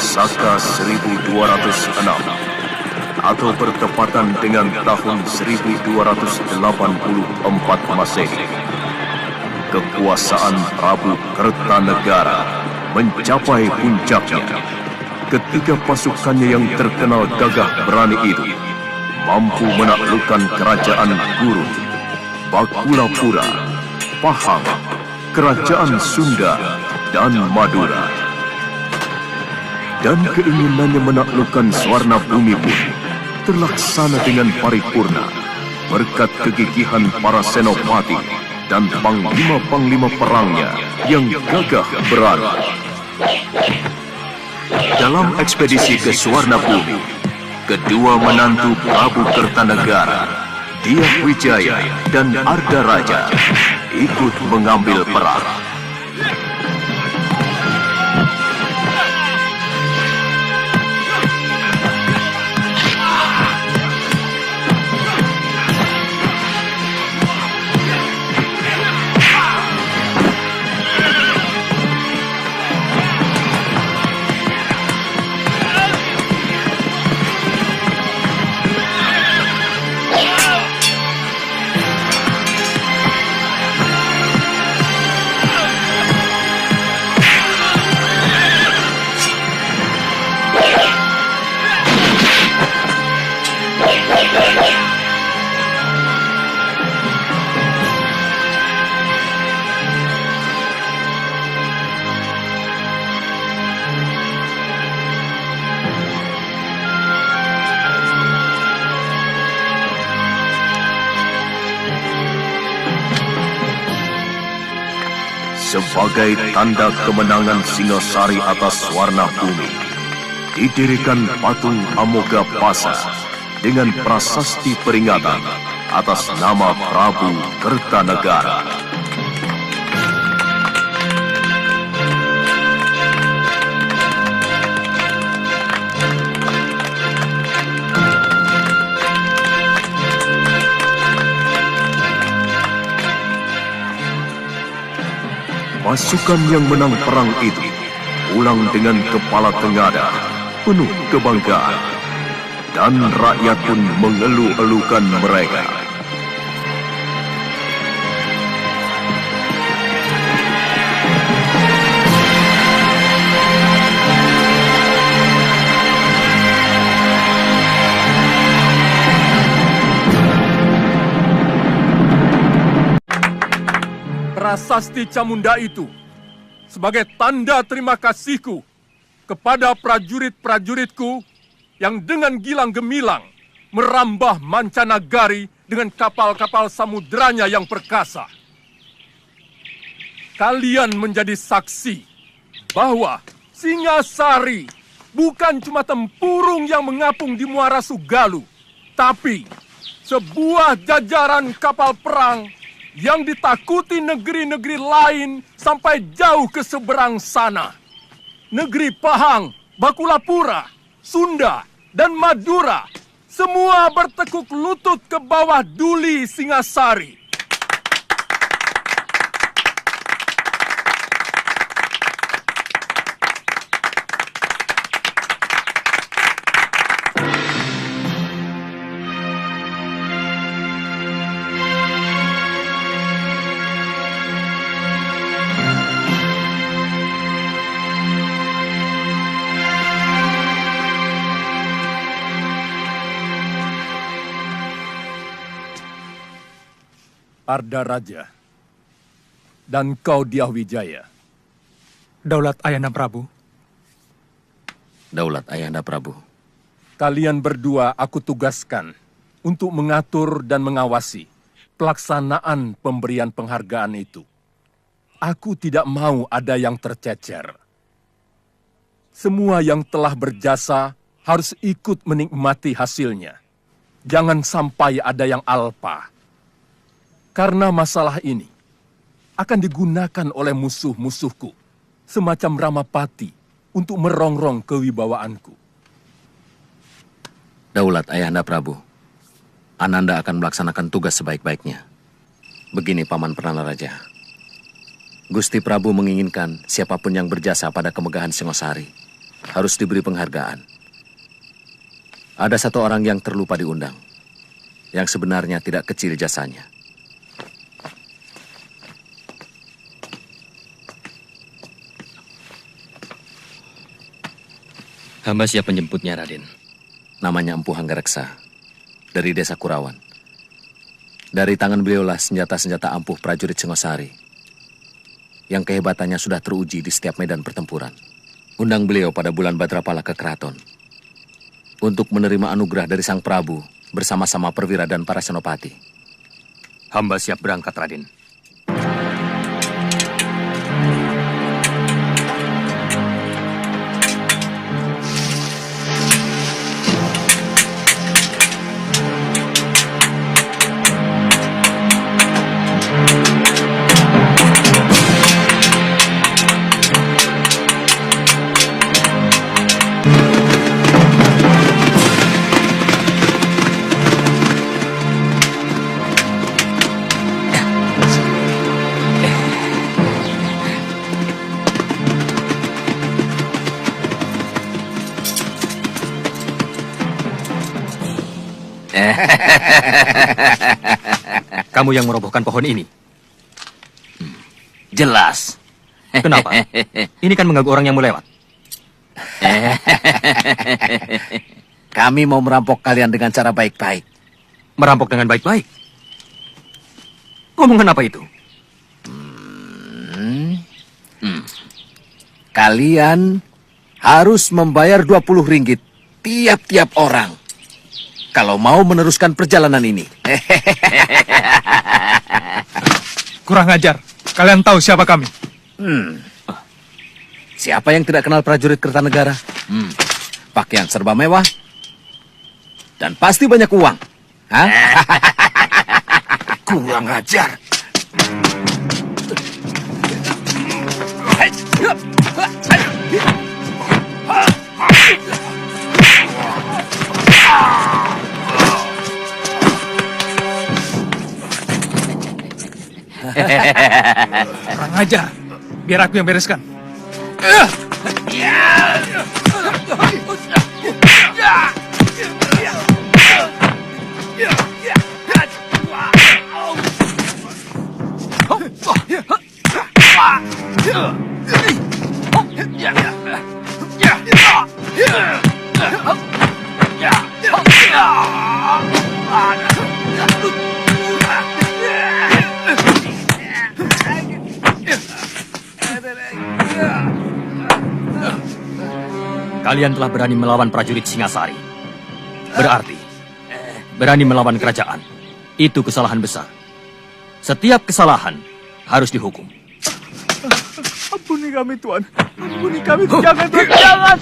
Saka 1206 atau bertepatan dengan tahun 1284 Masehi. Kekuasaan Prabu Kertanegara mencapai puncaknya ketika pasukannya yang terkenal gagah berani itu mampu menaklukkan kerajaan Guru, Bakulapura, Pahang, kerajaan Sunda, dan Madura. Dan keinginannya menaklukkan Swarna Bumi pun terlaksana dengan paripurna berkat kegigihan para senopati dan panglima-panglima perangnya yang gagah berani. Dalam ekspedisi ke Swarna Bumi, kedua menantu Prabu Kertanegara, Dyah Wijaya dan Arda Raja, ikut mengambil perang. Sebagai tanda kemenangan Singasari atas Swarna Bumi, didirikan patung Amogapasa dengan prasasti peringatan atas nama Prabu Kertanegara. Pasukan yang menang perang itu pulang dengan kepala tengadah, penuh kebanggaan, dan rakyat pun mengeluh-elukan mereka. Prasasti Camunda itu sebagai tanda terima kasihku kepada prajurit-prajuritku yang dengan gilang gemilang merambah mancanagari dengan kapal-kapal samudranya yang perkasa. Kalian menjadi saksi bahwa Singasari bukan cuma tempurung yang mengapung di Muara Sugalu, tapi sebuah jajaran kapal perang yang ditakuti negeri-negeri lain sampai jauh ke seberang sana. Negeri Pahang, Bakulapura, Sunda, dan Madura, semua bertekuk lutut ke bawah duli Singasari. Arda Raja, dan kau Dyah Wijaya. Daulat Ayahanda Prabu. Daulat Ayahanda Prabu. Kalian berdua aku tugaskan untuk mengatur dan mengawasi pelaksanaan pemberian penghargaan itu. Aku tidak mau ada yang tercecer. Semua yang telah berjasa harus ikut menikmati hasilnya. Jangan sampai ada yang alpa. Karena masalah ini akan digunakan oleh musuh-musuhku semacam Ramapati untuk merongrong kewibawaanku. Daulat Ayahanda Prabu, Ananda akan melaksanakan tugas sebaik-baiknya. Begini Paman Perdana Raja. Gusti Prabu menginginkan siapapun yang berjasa pada kemegahan Singosari harus diberi penghargaan. Ada satu orang yang terlupa diundang, yang sebenarnya tidak kecil jasanya. Hamba siap menjemputnya, Raden. Namanya Empu Hanggareksa, dari desa Kurawan. Dari tangan beliaulah senjata-senjata ampuh prajurit Singosari, yang kehebatannya sudah teruji di setiap medan pertempuran. Undang beliau pada bulan Badrapala ke keraton, untuk menerima anugerah dari Sang Prabu bersama-sama perwira dan para senopati. Hamba siap berangkat, Raden. Kamu yang merobohkan pohon ini? Jelas. Kenapa? Ini kan mengganggu orang yang mau lewat. Kami mau merampok kalian dengan cara baik-baik. Merampok dengan baik-baik? Ngomongan apa itu? Kalian harus membayar 20 ringgit tiap-tiap orang kalau mau meneruskan perjalanan ini. Kurang ajar. Kalian tahu siapa kami? Siapa yang tidak kenal prajurit Kertanegara? Pakaian serba mewah dan pasti banyak uang. Hah? Kurang ajar. Kurang ajar. Biar aku yang bereskan. Kalian telah berani melawan prajurit Singasari. Berarti, berani melawan kerajaan. Itu kesalahan besar. Setiap kesalahan harus dihukum. Ampuni kami, Tuan. Ampuni kami. Jangan, Tuan. Jangan.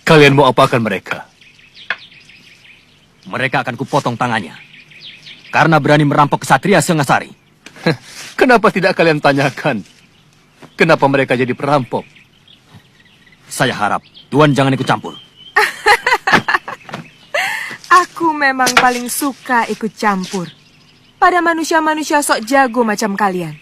Kalian mau apakan mereka? Mereka akan kupotong tangannya. Karena berani merampok kesatria Singasari. Kenapa tidak kalian tanyakan? Kenapa mereka jadi perampok? Saya harap Tuan jangan ikut campur. Aku memang paling suka ikut campur pada manusia-manusia sok jago macam kalian.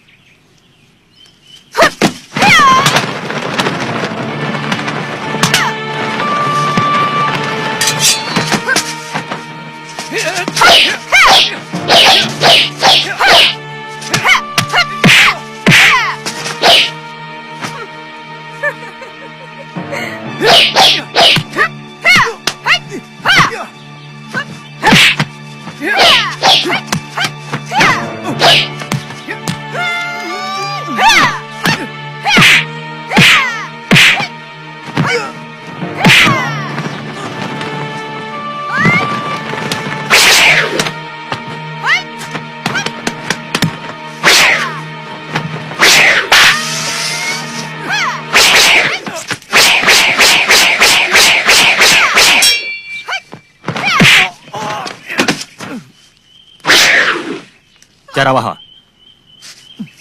Jarawaha,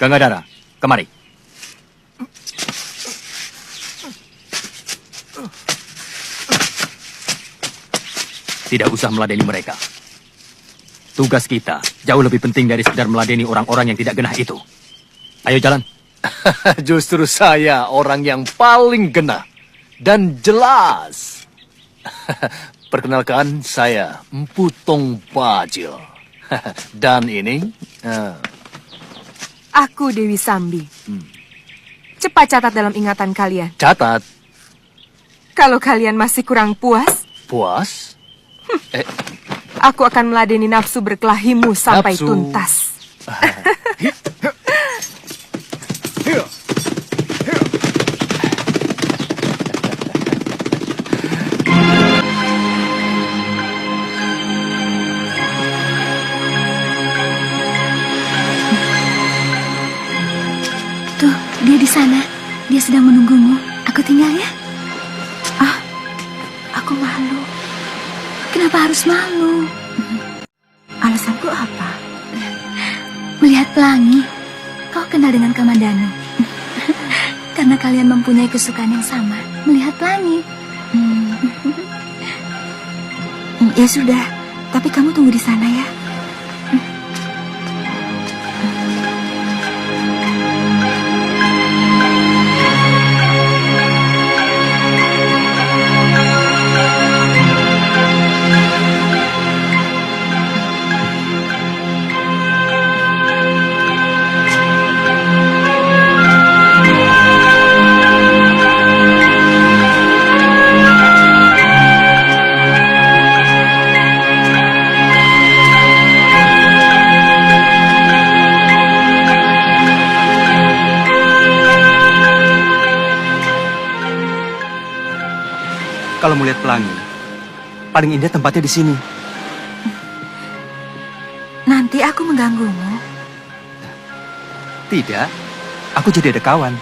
Gangadara, kemari. Tidak usah meladeni mereka. Tugas kita jauh lebih penting dari sekedar meladeni orang-orang yang tidak genah itu. Ayo jalan. Justru saya orang yang paling genah dan jelas. Perkenalkan, saya Empu Tong Bajil. Dan ini... Aku Dewi Sambi. Cepat catat dalam ingatan kalian. Catat. Kalau kalian masih kurang puas, Puas? aku akan meladeni nafsu berkelahimu sampai Nafsu. tuntas. Tuh, dia di sana. Dia sedang menunggumu. Aku tinggal ya. Ah, aku malu. Kenapa harus malu? Alasanku apa? Melihat pelangi. Kau kenal dengan Kamandanu. Karena kalian mempunyai kesukaan yang sama. Melihat pelangi. Ya sudah. Tapi kamu tunggu di sana ya. Kalau mau lihat pelangi, paling indah tempatnya di sini. Nanti aku mengganggumu. Tidak, aku jadi ada kawan.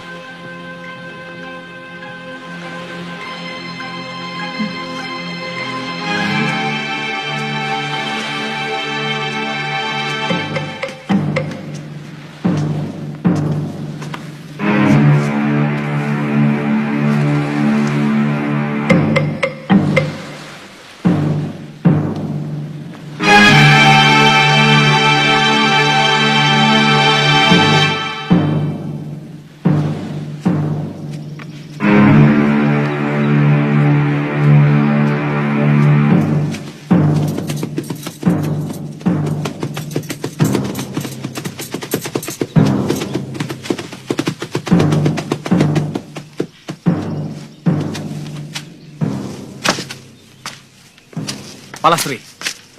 Palastri,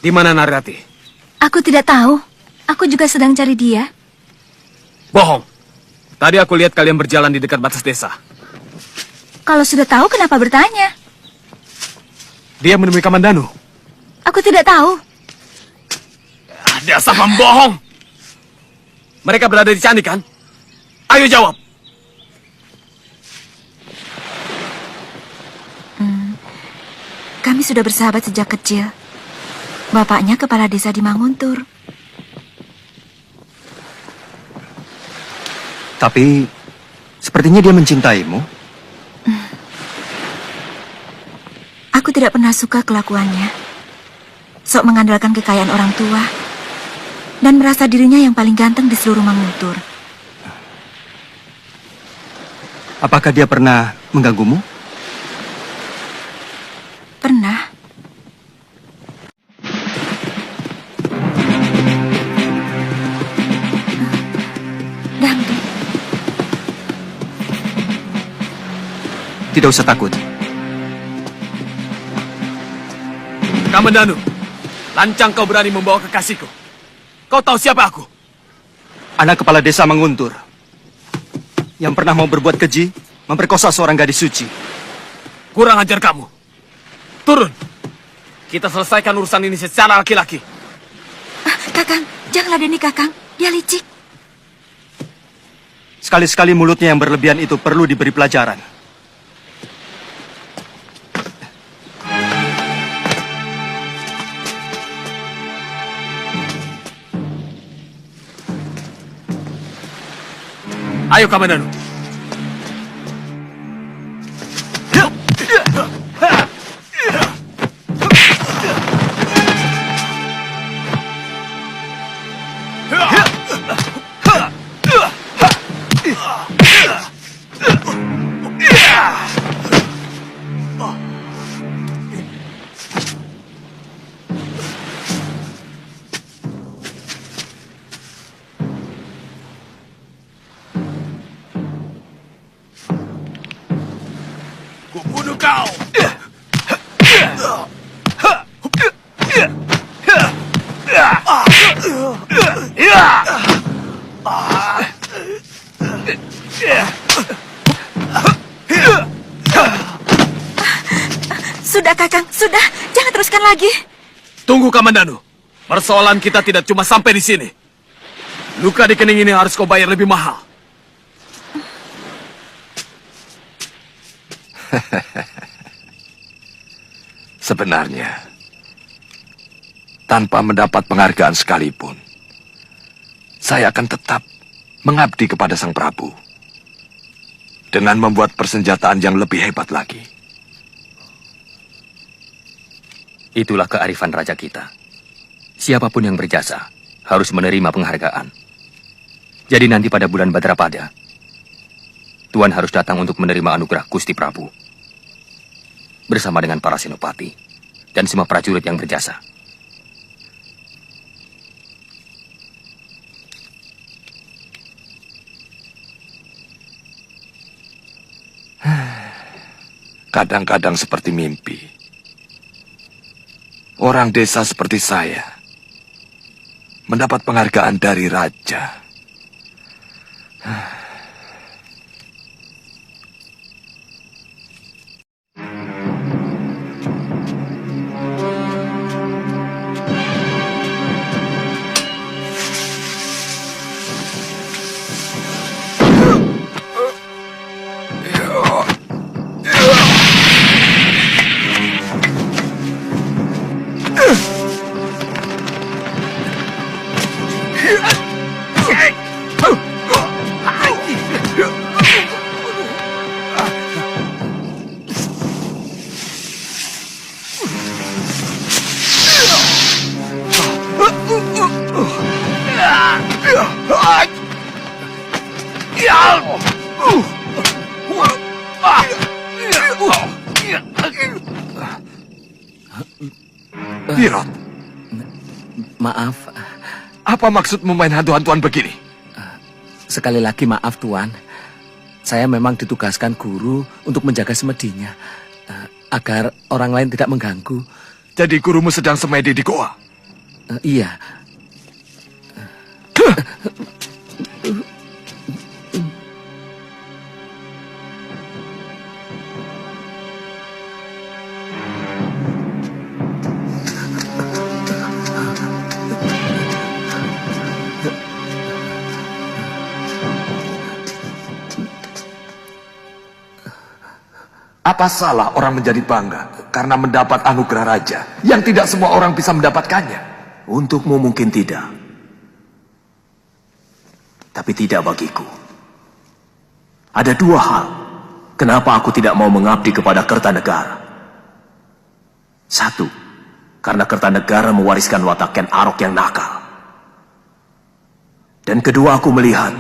di mana Narirati? Aku tidak tahu. Aku juga sedang cari dia. Bohong. Tadi aku lihat kalian berjalan di dekat batas desa. Kalau sudah tahu, kenapa bertanya? Dia menemui Kamandanu. Aku tidak tahu. Dasar pembohong. Mereka berada di candi, kan? Ayo jawab. Kami sudah bersahabat sejak kecil. Bapaknya kepala desa di Manguntur. Tapi, sepertinya dia mencintaimu. Aku tidak pernah suka kelakuannya. Sok mengandalkan kekayaan orang tua. Dan merasa dirinya yang paling ganteng di seluruh Manguntur. Apakah dia pernah mengganggumu? Pernah. Dangdut. Tidak usah takut. Kamandanu, lancang kau berani membawa kekasihku. Kau tahu siapa aku? Anak kepala desa Manguntur. Yang pernah mau berbuat keji, memperkosa seorang gadis suci. Kurang ajar kamu. Turun. Kita selesaikan urusan ini secara laki-laki. Kakang, jangan ladeni Kakang. Dia licik. Sekali-sekali mulutnya yang berlebihan itu perlu diberi pelajaran. Ayo, Kamandanu. Bunuh kau! Sudah, Kakang. Sudah. Jangan teruskan lagi. Tunggu, Kamandanu. Persoalan kita tidak cuma sampai di sini. Luka di kening ini harus kau bayar lebih mahal. Sebenarnya, tanpa mendapat penghargaan sekalipun, saya akan tetap mengabdi kepada Sang Prabu dengan membuat persenjataan yang lebih hebat lagi. Itulah kearifan raja kita. Siapapun yang berjasa harus menerima penghargaan. Jadi nanti pada bulan Badrapada, Tuan harus datang untuk menerima anugerah Gusti Prabu. Bersama dengan para senopati dan semua prajurit yang berjasa. Kadang-kadang seperti mimpi. Orang desa seperti saya mendapat penghargaan dari raja. Birot, Maaf, apa maksudmu main hantu-hantuan begini? sekali lagi maaf Tuan. Saya memang ditugaskan guru untuk menjaga semedinya, agar orang lain tidak mengganggu. Jadi gurumu sedang semedi di goa? Iya. Apa salah orang menjadi bangga karena mendapat anugerah raja yang tidak semua orang bisa mendapatkannya? Untukmu mungkin tidak. Tapi tidak bagiku. Ada dua hal kenapa aku tidak mau mengabdi kepada Kertanegara. Satu, karena Kertanegara mewariskan watak Ken Arok yang nakal. Dan kedua, aku melihat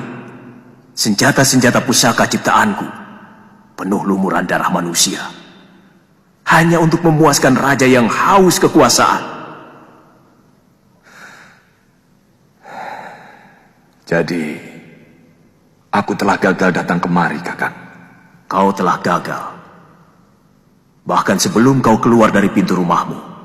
senjata-senjata pusaka ciptaanku penuh lumuran darah manusia. Hanya untuk memuaskan raja yang haus kekuasaan. Jadi, aku telah gagal datang kemari, Kakang. Kau telah gagal. Bahkan sebelum kau keluar dari pintu rumahmu.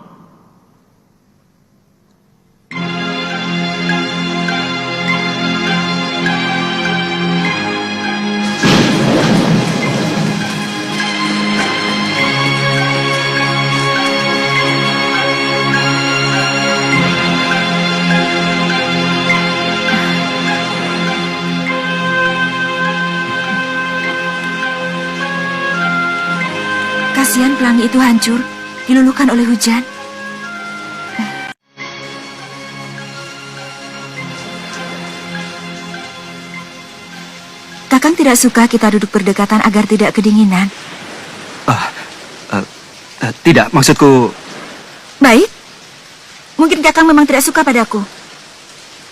Kasihan pelangi itu hancur, diluluhkan oleh hujan. Kakang tidak suka kita duduk berdekatan agar tidak kedinginan? Tidak, maksudku... Baik. Mungkin Kakang memang tidak suka padaku.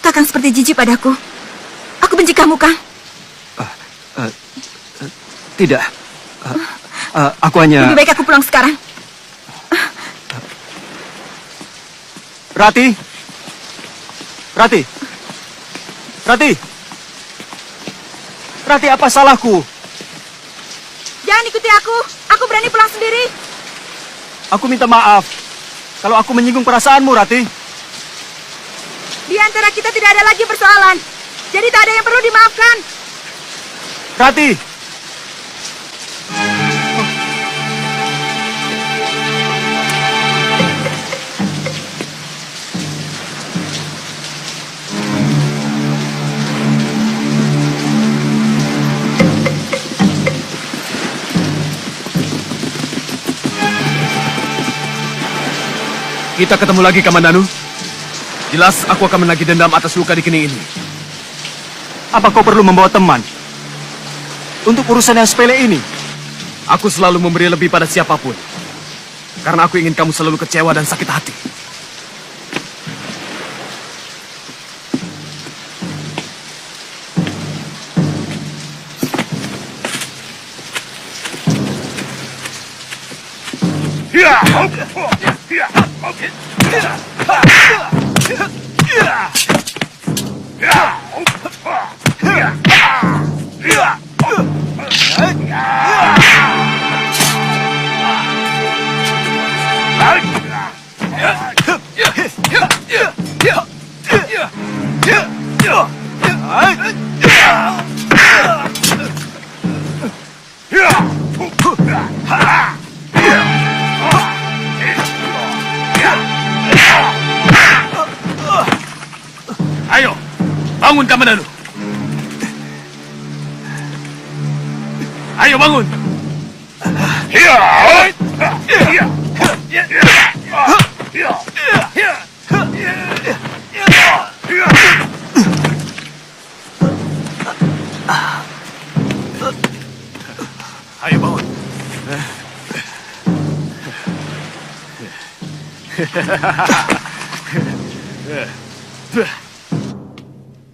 Kakang seperti jijik padaku. Aku benci kamu, Kang. Tidak. Aku hanya... Lebih baik aku pulang sekarang. Rati! Rati! Rati! Rati, apa salahku? Jangan ikuti aku. Aku berani pulang sendiri. Aku minta maaf kalau aku menyinggung perasaanmu, Rati. Di antara kita tidak ada lagi persoalan. Jadi tak ada yang perlu dimaafkan. Rati! Kita ketemu lagi, Kamandanu. Jelas aku akan menagih dendam atas luka di kening ini. Apa kau perlu membawa teman? Untuk urusan yang sepele ini? Aku selalu memberi lebih pada siapapun. Karena aku ingin kamu selalu kecewa dan sakit hati. Ayo, bangun Kamandanu. Ayo bangun. Ayo bangun.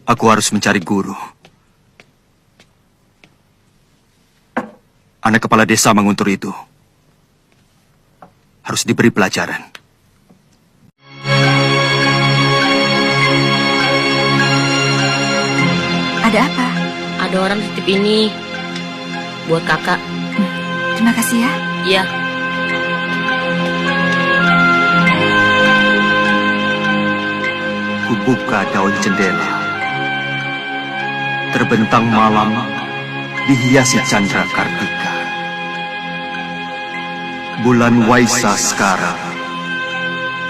Aku harus mencari guru. Anak kepala desa Manguntur itu harus diberi pelajaran. Ada apa? Ada orang titip ini buat kakak. Terima kasih ya. Iya. Kubuka daun jendela. Terbentang malam dihiasi chandra kartika. Bulan Waisa sekarang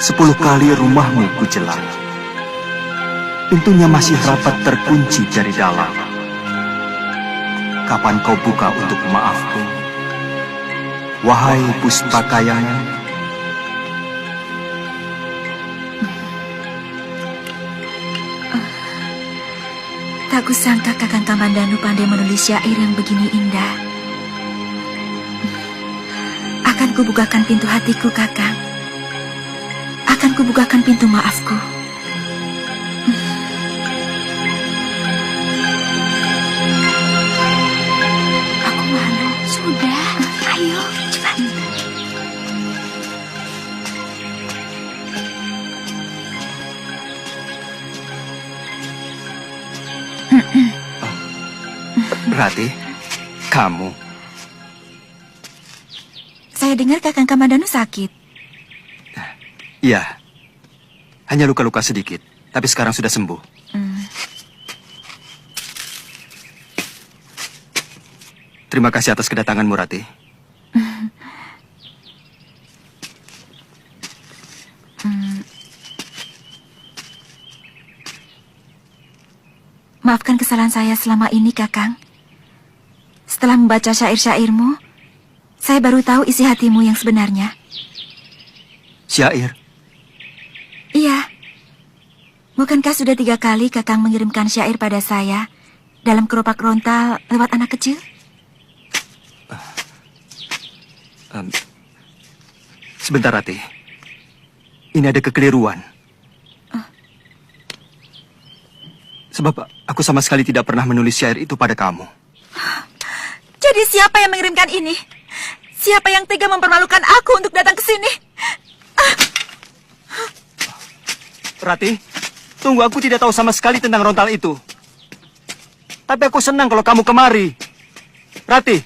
10 kali rumahmu kujelang. Pintunya masih rapat terkunci dari dalam. Kapan kau buka untuk maafku? Wahai Puspakayana. Tak kusangka Kakang Kamandanu pandai menulis syair yang begini indah. Akan kubukakan pintu hatiku, Kakang. Akan kubukakan pintu maafku. Aku malu. Sudah, ayo, cepat. Rati, kamu. Saya dengar Kakang Kamandanu sakit. Iya, hanya luka-luka sedikit, tapi sekarang sudah sembuh. Terima kasih atas kedatanganmu, Rati. Maafkan kesalahan saya selama ini, Kakang. Setelah membaca syair-syairmu, saya baru tahu isi hatimu yang sebenarnya. Syair? Iya. Bukankah sudah 3 kali Kakang mengirimkan syair pada saya dalam keropak rontal lewat anak kecil? Sebentar, Rati. Ini ada kekeliruan. Sebab aku sama sekali tidak pernah menulis syair itu pada kamu. Jadi siapa yang mengirimkan ini? Siapa yang tega mempermalukan aku untuk datang ke sini? Rati, tunggu, aku tidak tahu sama sekali tentang rontal itu. Tapi aku senang kalau kamu kemari. Rati,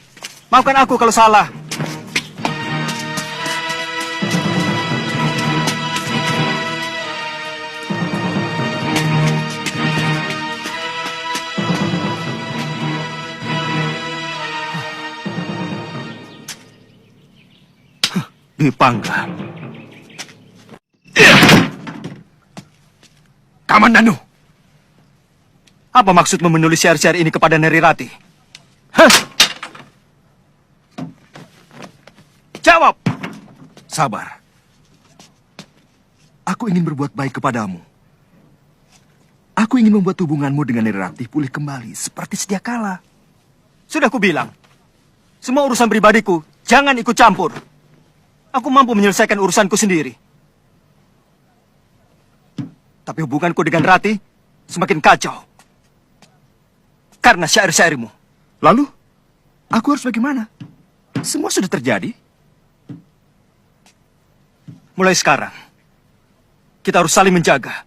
maafkan aku kalau salah. Dwi Pangga. Taman Danu. Apa maksudmu menulis syair-syair ini kepada Neri Rati? Hah? Jawab! Sabar. Aku ingin berbuat baik kepadamu. Aku ingin membuat hubunganmu dengan Neri Rati pulih kembali seperti sedia kala. Sudah kubilang, semua urusan pribadiku jangan ikut campur. Aku mampu menyelesaikan urusanku sendiri. Tapi hubunganku dengan Rati semakin kacau. Karena syair-syairmu. Lalu, aku harus bagaimana? Semua sudah terjadi. Mulai sekarang, kita harus saling menjaga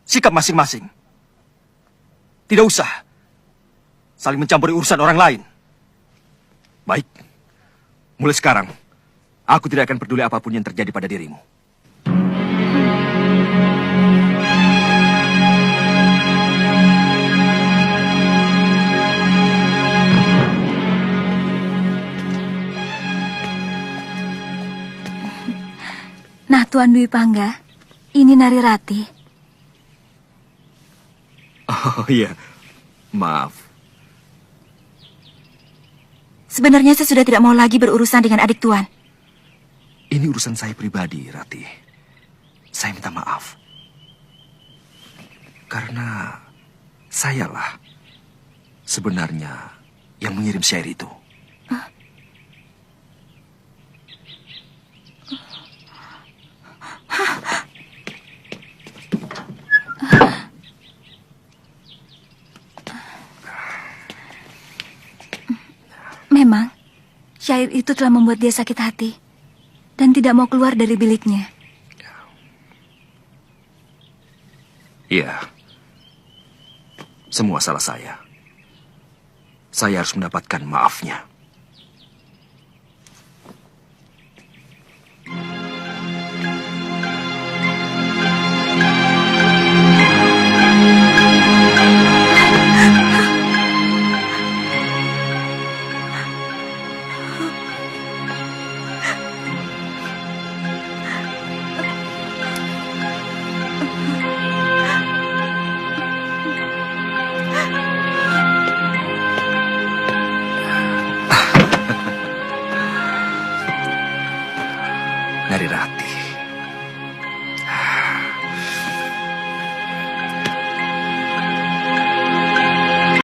sikap masing-masing. Tidak usah saling mencampuri urusan orang lain. Baik. Mulai sekarang, aku tidak akan peduli apapun yang terjadi pada dirimu. Nah, Tuan Dwi Pangga, ini Nari Rati. Oh iya, maaf. Sebenarnya saya sudah tidak mau lagi berurusan dengan adik Tuan. Ini urusan saya pribadi, Rati. Saya minta maaf. Karena sayalah sebenarnya yang mengirim syair itu. Memang, syair itu telah membuat dia sakit hati dan tidak mau keluar dari biliknya. Iya. Semua salah saya. Saya harus mendapatkan maafnya.